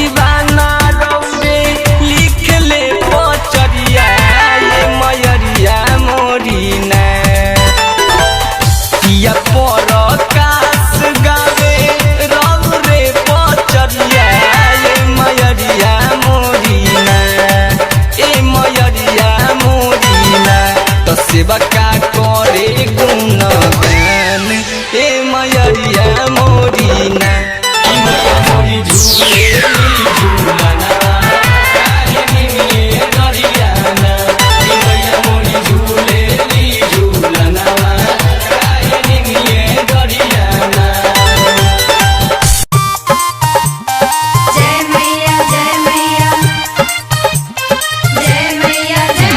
दीवाना रौवे लिख ले पचरिया ये मयरिया मोरी ना या परकाश गावे रौरे पचरिया ये मयरिया मोरी ना ए मयरिया मोरी ना तो सेवा का करे गुणगान ए मयरिया मोरी ना झूले झूलना झूले झूलना जय मैया जय मैया जय मैया जय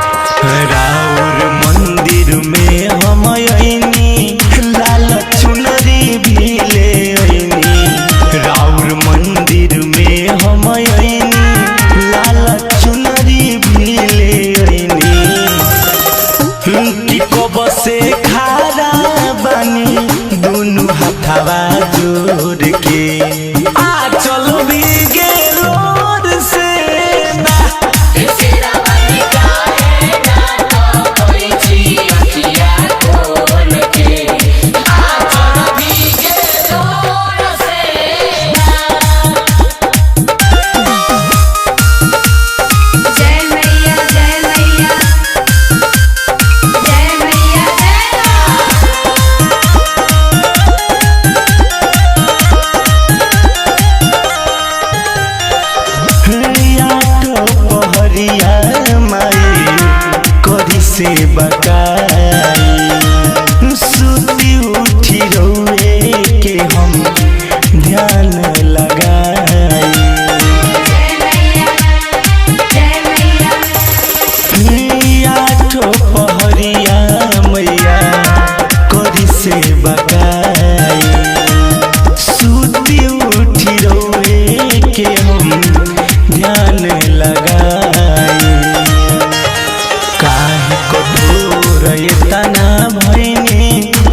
राउर मंदिर में हम अइनी लाल चुनरी भी ले अइनी राउर मंदिर में हम अइनी लाल चुनरी भी ले अइनी कि कब से खारा बानी दोनों हाथवा जोड़ के आ चलो भी गेलोर से ना जय मैया जय मैया जय मैया आठो पहरिया माई करी से बकाई सुती उठी रोए के हम ध्यान लगाई जय मैया आठो पहरिया मैया करी से बकाई सुती उठी रोए के हम ध्यान लगाई काहे कठोर एतना भइनी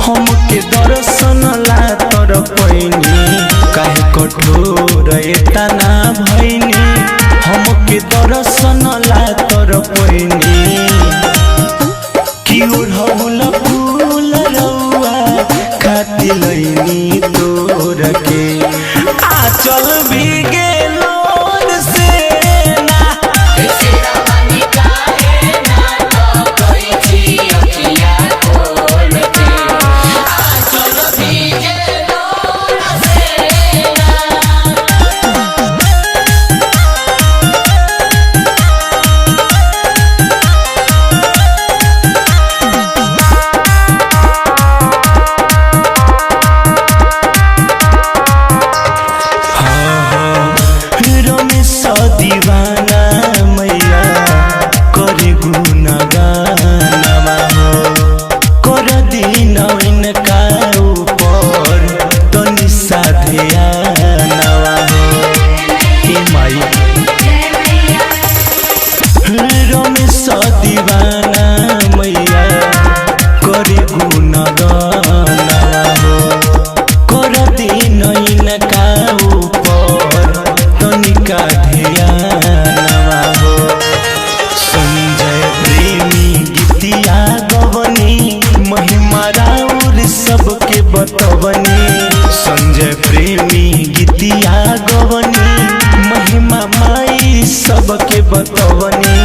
हमके दर्शन ला तर पैनी काहे कठोर एतना भइनी हमके दर्शन ला तर पैनी कि उड़ौल फूल रउआ खाती लैनी तोर के आचल भी गेलोर से ना रमेश दीवाना मैया करे गुनगानमा हो कर दिन इनका ऊपर तनि साध्यानवा हो हे माई रमेश दीवाना मैया करे गुनगानमा हो कर दिन इनका ऊपर तनिका ध्यानवा हो संजय प्रेमी गीतिया गवनी महिमा राउर सबके बतवनी संजय प्रेमी गीतिया गवनी महिमा माई सबके बतवनी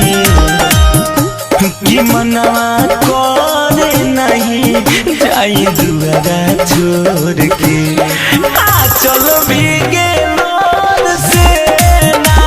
कि मनवा करे नहीं जाई दुआरा छोड़ के आ चलो भी गेलोर से ना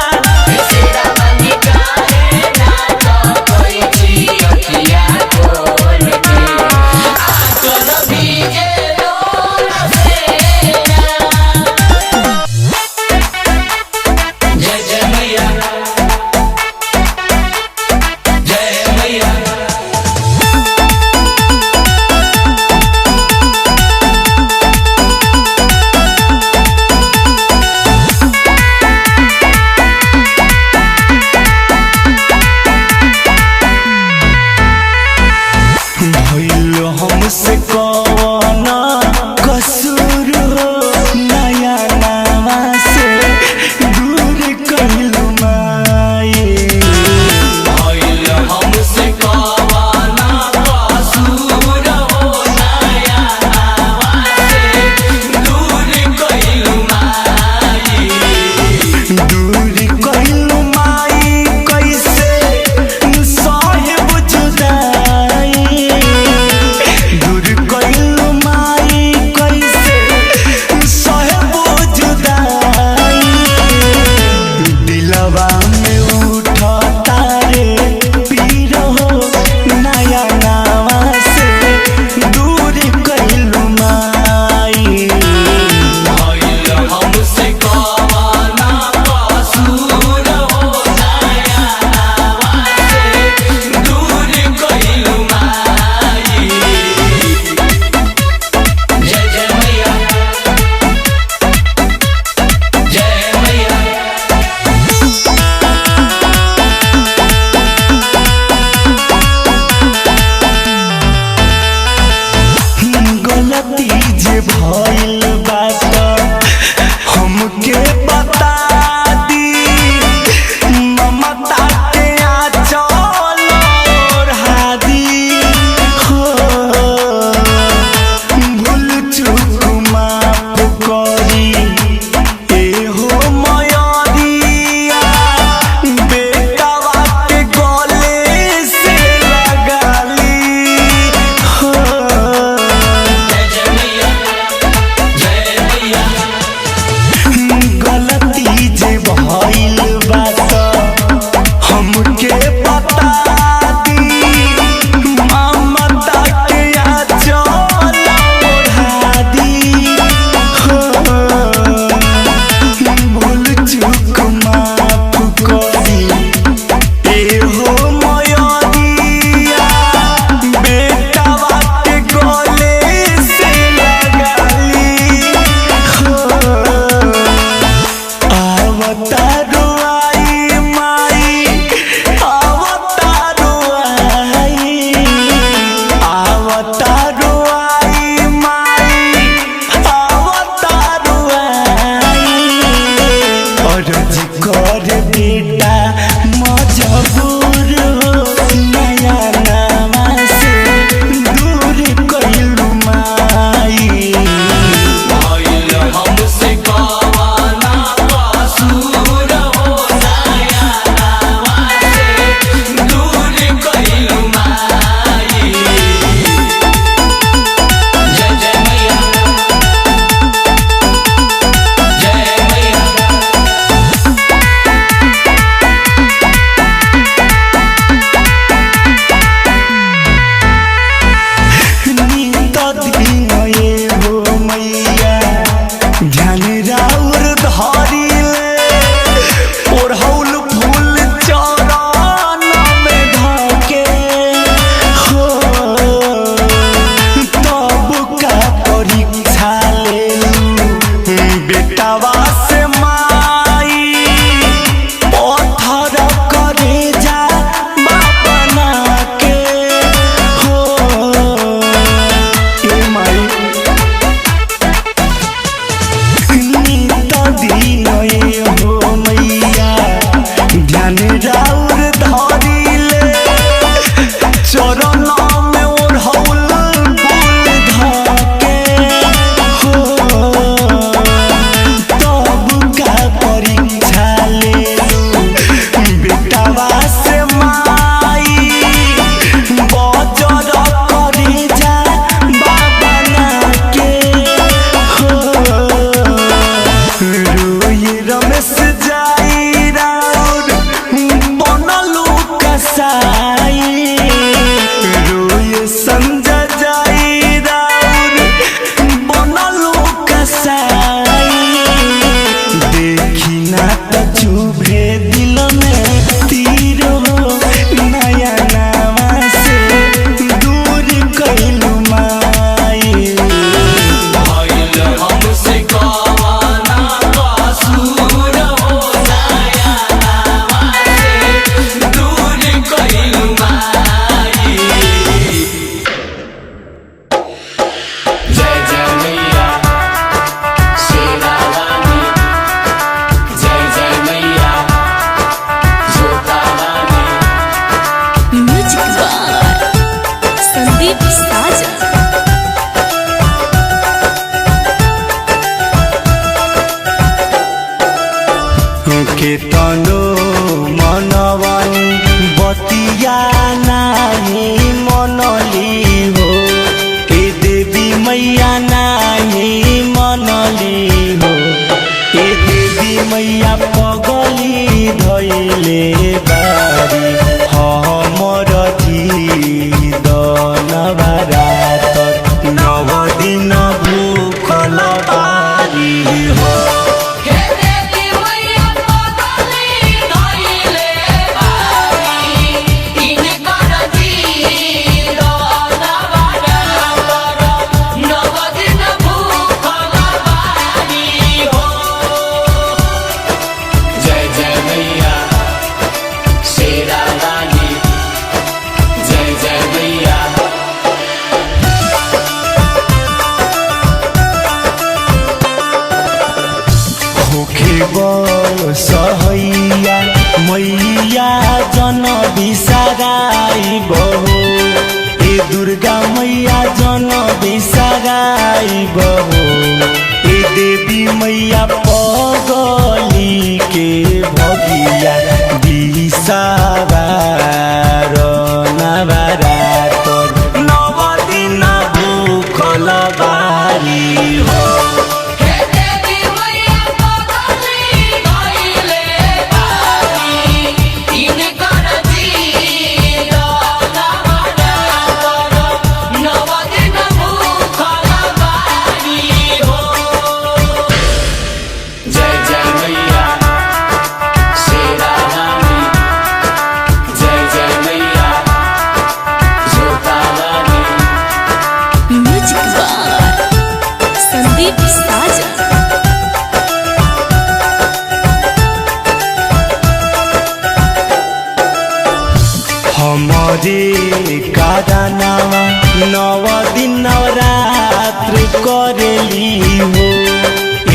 मैया नाही मनली हो ए देवी मैया नाही मनली हो ए देवी मैया पगली धैले बारी हमर दनबारातर 9 दिन भूखल बारी हो सहैया मैया जन बिसराई बहो ए दुर्गा मैया जन बिसराई बहो ए देवी मैया पगली के भगिया बिसाबार नबारातर 9 दिन भूखल बारी हो हमरे कारनामा 9 दिन नवरात्र करेली हो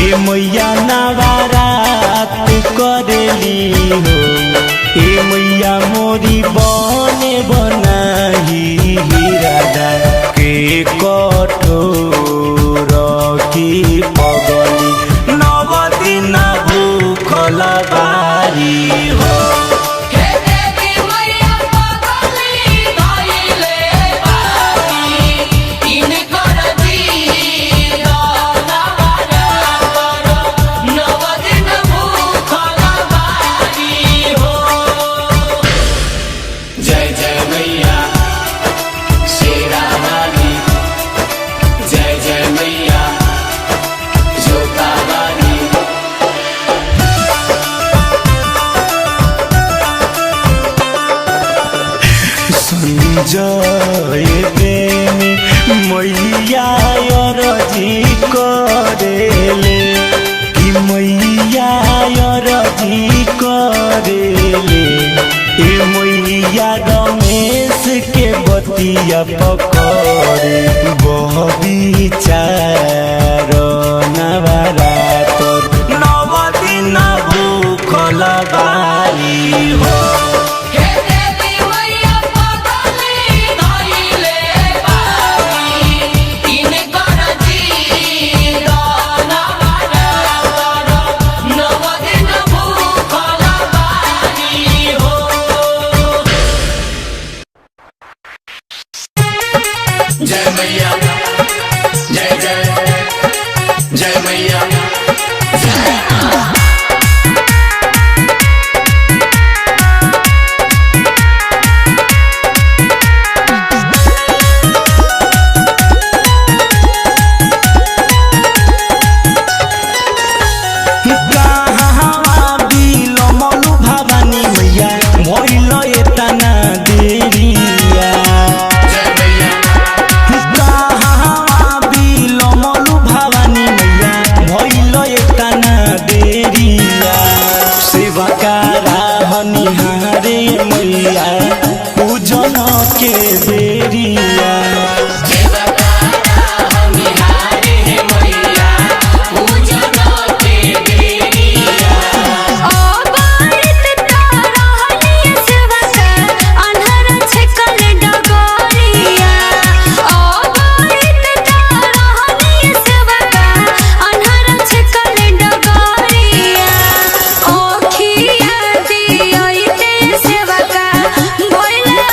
ए मैया नवरात्र करेली हो ए मैया मोरी बने बनाही हिरादा के कठोर की पगली 9 दिन भूखल बारी हो जय प्रेमी मैया रजी करेले कि मैया रजी करेले ए मैया रमेश के बतिया पकड़े बह विचार नबारातर 9 दिन भूखल बारी हो जय मैया जय जय जय मैया के बेरिया ओखिया दिया सेवा का भइले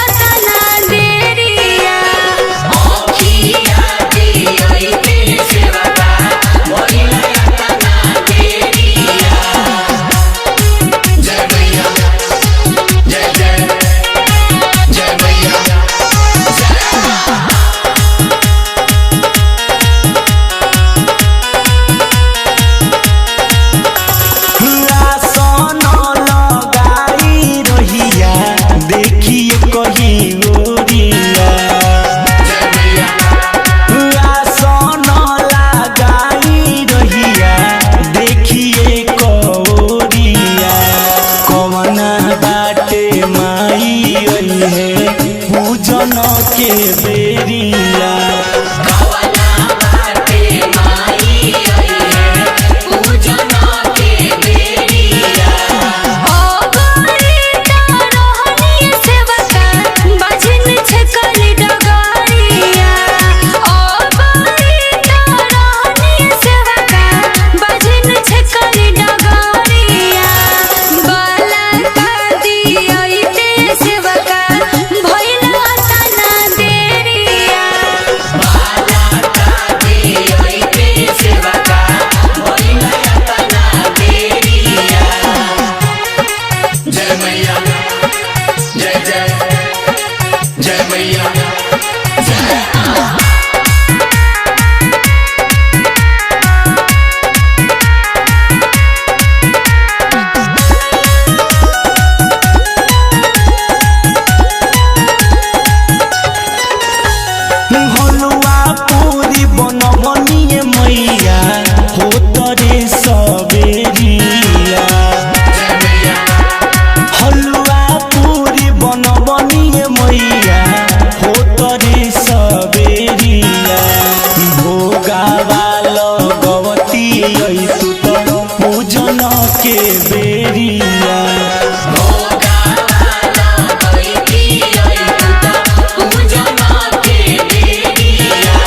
के बेरिया कवना बाटे माई आई है पूजन के बेरिया ओ गोरी तारहनी सेवका बाजिन छकल डगरिया ओ गोरी तारहनी सेवका बाजिन छकल डगरिया बाला का दियई ते सेवका भइला तना देरिया बाला का दियई ते सेवका भइला तना देरिया जय मैया जय जय जय मैया जय हलुआ पूरी बनवनिए मैया हो तरे सबेरिया जय मैया हलुआ पूरी बनवनिए मैया हो तरे सबेरिया भोगावा लगवती आई तू तो पूजन के बेरिया भोगा वाला गईती आई तू तो पूजन के बेरिया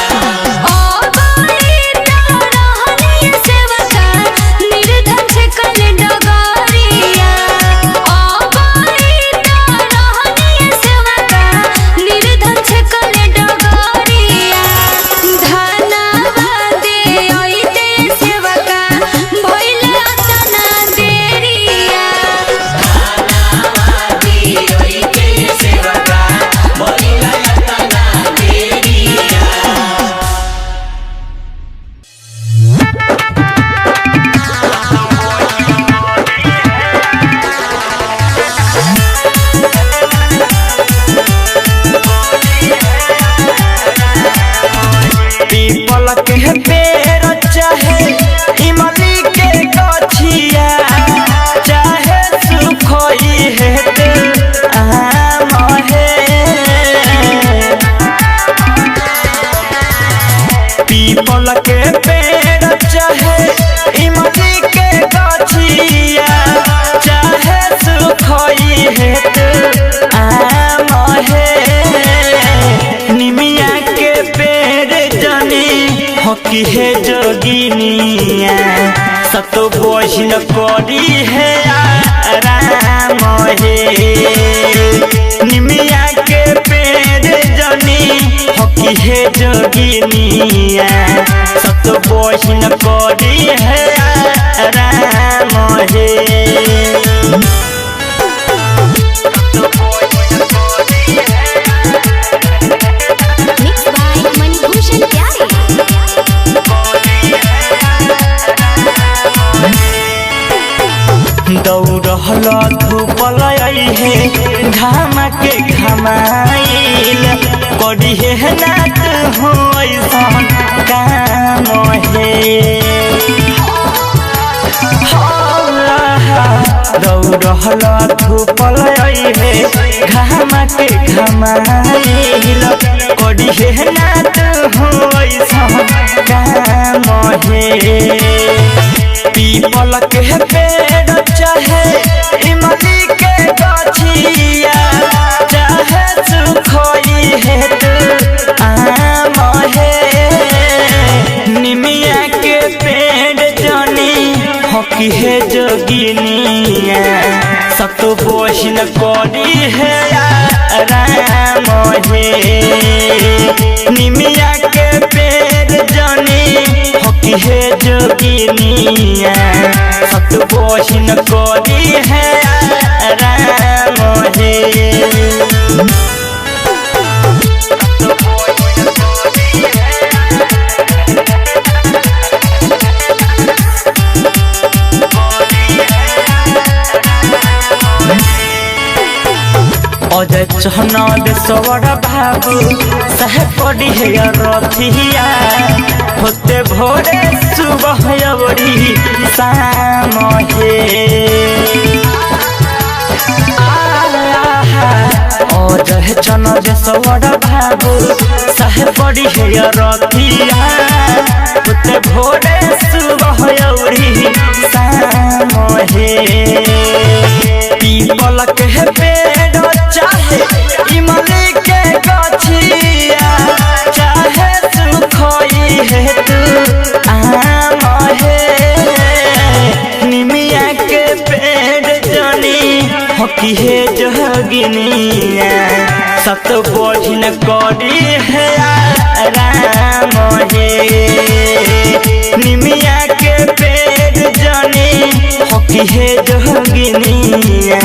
ओ गोरी तारहनी सेवका निर्धन छकल डगरिया ओ गोरी तारहनी सेवका निर्धन छकल डगरिया धनवा देई ते सेवका भइला तना देरिया खानावादी आई के सेवका भइला तना देरिया पीपल के पेड़ चाहे इमली के गछिया चाहे सुखोई हेते आम हे पीपल के पेड़ चाहे इमली के गछिया चाहे सुखोई हेते आम हे निमिया के पेड़ जनी हकी है जोगिनिया सतो बहिन करी है आराम हे निमिया के पेड़ जनी हकी है जोगिनिया सतो बहिन करी है आराम हे मिक्स बाय मणिभूषण प्यारे दौड़ल धूपल हे घाम के घमाइल करी हे नात हो ऐसन काम हे दौड़ल धूपल हे घाम के घमाइल करी हे नात हो ऐसन काम हे पीपल के पेड़ चाहे इमली के गछिया चाहे सुखोई हेतु आम हे निमिया के पेड़ जनी हकी है जोगिनिया सतो बहिन करी है राम हे निमिया के पेड़ जनी हकी है जोगिनिया सत बहिन करी है राम हे अजय चहनद सवर बाबू सह पड़ी है रथिया होते भोरे सुबह अवरी शाम हे अजय चन देशवर बाबू सहे पड़ी है रतिया होते भोरे सुबह अउरी शाम हे पीपल के पेड़ चाहे इमली के गछिया चाहे सुखोई है तू आम हे निमिया के पेड़ जनी हकी है जोगिनिया सत बोझिन करी है राम हे निमिया के पेड़ जनी हकी है जोगिनिया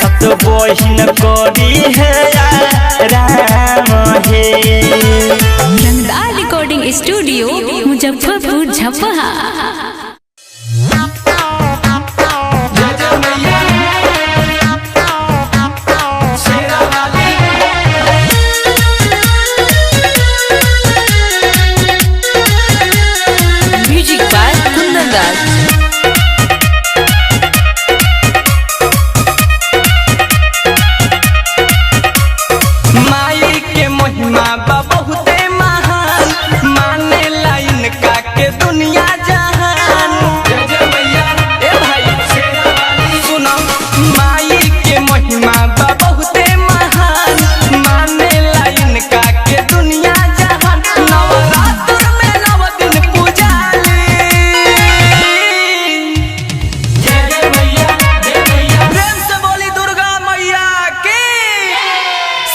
सत बोझिन करी है राम हे। Rangdar recording studio Muzaffarpur Jhapaha. Music by Kundan Das. माई के महिमा बा बहुते महान माने लाइन का के दुनिया जहान। ए भाई सुनो माई के महिमा बा बहुते महान माने लाइन का के दुनिया जहान। नवरात्र में 9 दिन पूजाली प्रेम से बोली दुर्गा मैया की।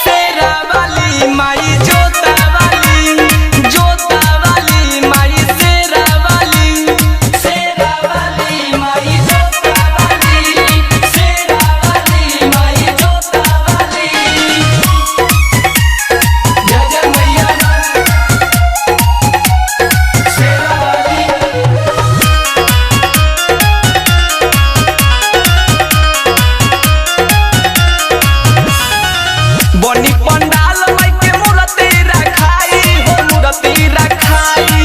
शेरा वाली माई जोता वाली माई शेरा वाली माई जोता वाली शेरा वाली माई जोता वाली। जय जय मैया शेरा वाली। बनी पंडाल माई के मूर्ति रखाई हो मूर्ति रखाई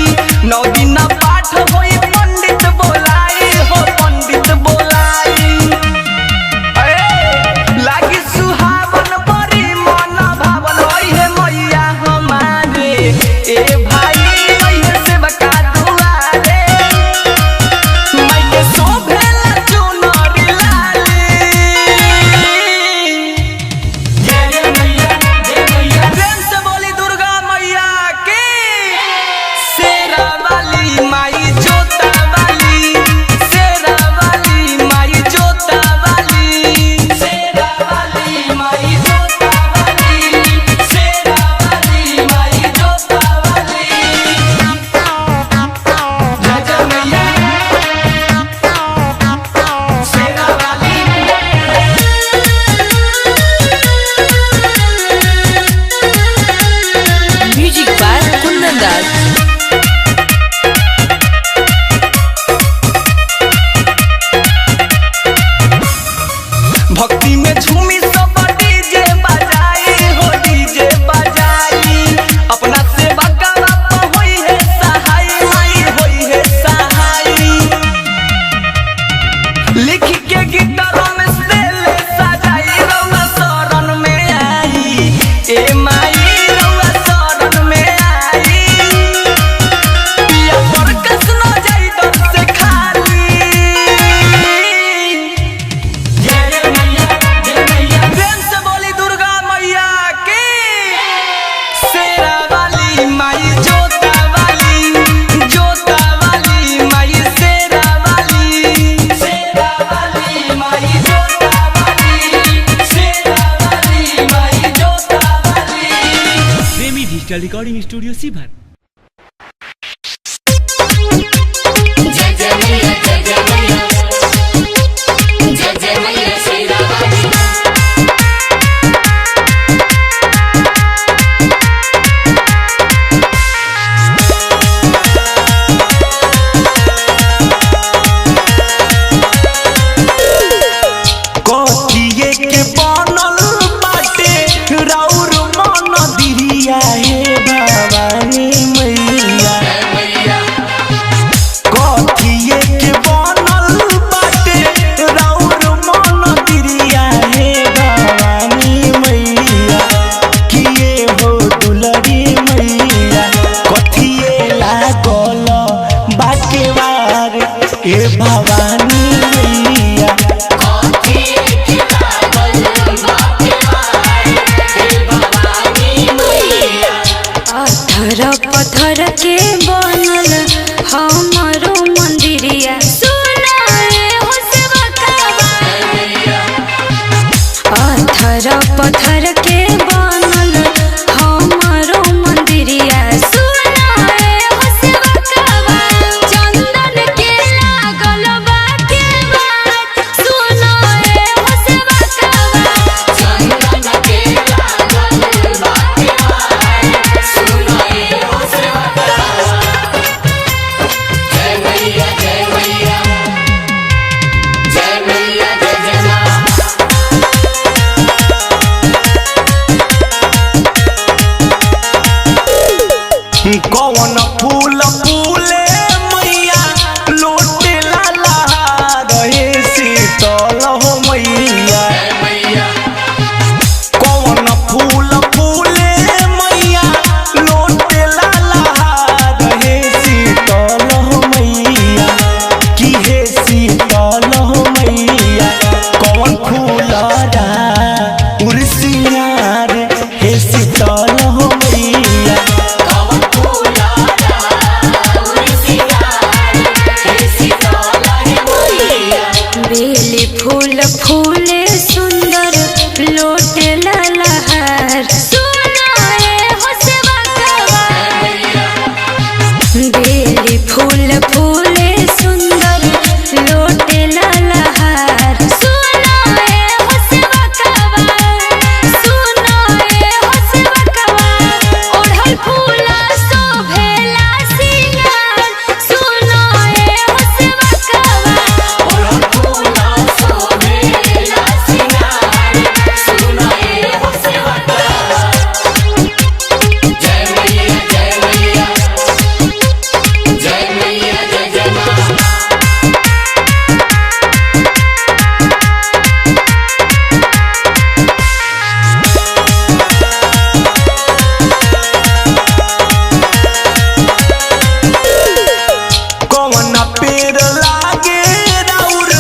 9 दिन पाठ होई पंडित बोलाई हो पंडित बोलाई। लागी सुहावन बड़ी मन भावन होई है मैया हमारे ए भाई ओहे से बका दुआरे माई के शोभेला चुनरी लाली। प्रेम से बोली दुर्गा मैया की। शेरा वाली माई जोता वाली शेरा वाली माई जोता वाली शेरा वाली माई जोता वाली शेरा वाली माई जोता वाली। जय जय मैया शेरा वाली। म्यूजिक बाय कुंदन दास। भक्ति में झूमी सब डीजे बजाई हो डीजे बजाई अपना सेवा गावा होई है सहाय माई होई है सहाय। लिख के गिटारों में सेले सजाई रउआ शरण में आई ए माई रउआ शरण में आई। पिया पर कस न जाई दर से खाली। प्रेम से बोली दुर्गा मैया की। शेरा वाली माई जोता वाली माई शेरा वाली माई जोता वाली शेरा वाली माई जोता वाली। प्रेमी डिजिटल रिकॉर्डिंग स्टूडियो सीभर। जय जय मैया जय जय मैया जय जय मैया शेरा वाली। कोठिए के बनल बाटे राउर मन दिरिया हे भवानी मैया। कोठिए के बनल पत्थर के बनल हमारो मंदिरिया सुना हो सेवकवा चंदन के लागल बा के बात सुना हो सेवकवा चंदन के लागल बा के बात सुनाए हो सेवकवा जय मैया जय मैया जय मैया जय जय मां कौन फूल फूले मैया लोटे लाला रहे शीतल हो मैया जय मैया कौन फूल फूले मैया लोटे लाला रहे शीतल हो मैया की हे शीतल हो मैया कौन फूल उर्सिया रे हे शीतल हो मैया कवन फूला उर्सियार हे शीतल हे मैया बेली फूल फूले सुंदर लोटे ललहार सुनाए हो सेवकवा बेली फूल फूले सुंदर लोटे ललहार सुनाए हो सेवकवा सुनाए हो सेवकवा ओढ़ल फूला शोभेला सिंगार सुनाए हो सेवकवा और फूला सोभेला सिंगार सुनाए हो सेवकवा जय मैया जय मैया जय मैया जय जय मां कौन पेड़ लागे राउर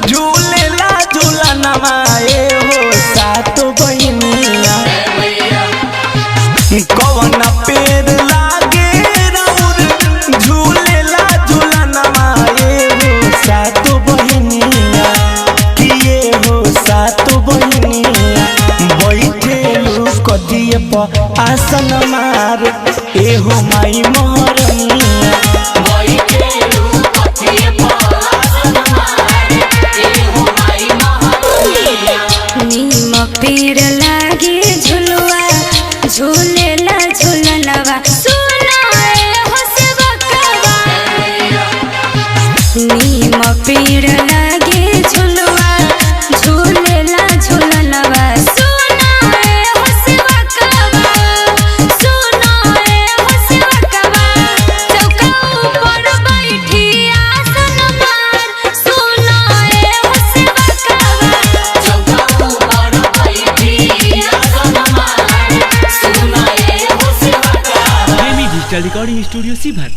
झूलेला झूलनवा ए हो सात बहिनिया जय मैया कौन पेड़ लागे राउर झूलेला झूलनवा ए हो सात बहिनिया किए हो सात बहिनिया बैठेलू कदिए पर आसन मार ए हो माई मोहरनिया बैठेलू कथिए पर आसन मार एहो माई महारानिया नीम पीर लागे झुलवा झूलेला झूलनवा सुनाए हो सेवकवा नीम पीर लागे झुलवा झूलेला झूलनवा सुनाए हो सेवकवा सुनाए हो सेवकवा चौका ऊपर बैठी आसन मार सुनाए हो सेवकवा चौका ऊपर बैठी आसन मार सुनाए हो सेवकवा प्रेमी डिजिटल रिकॉर्डिंग स्टूडियो शिवहर।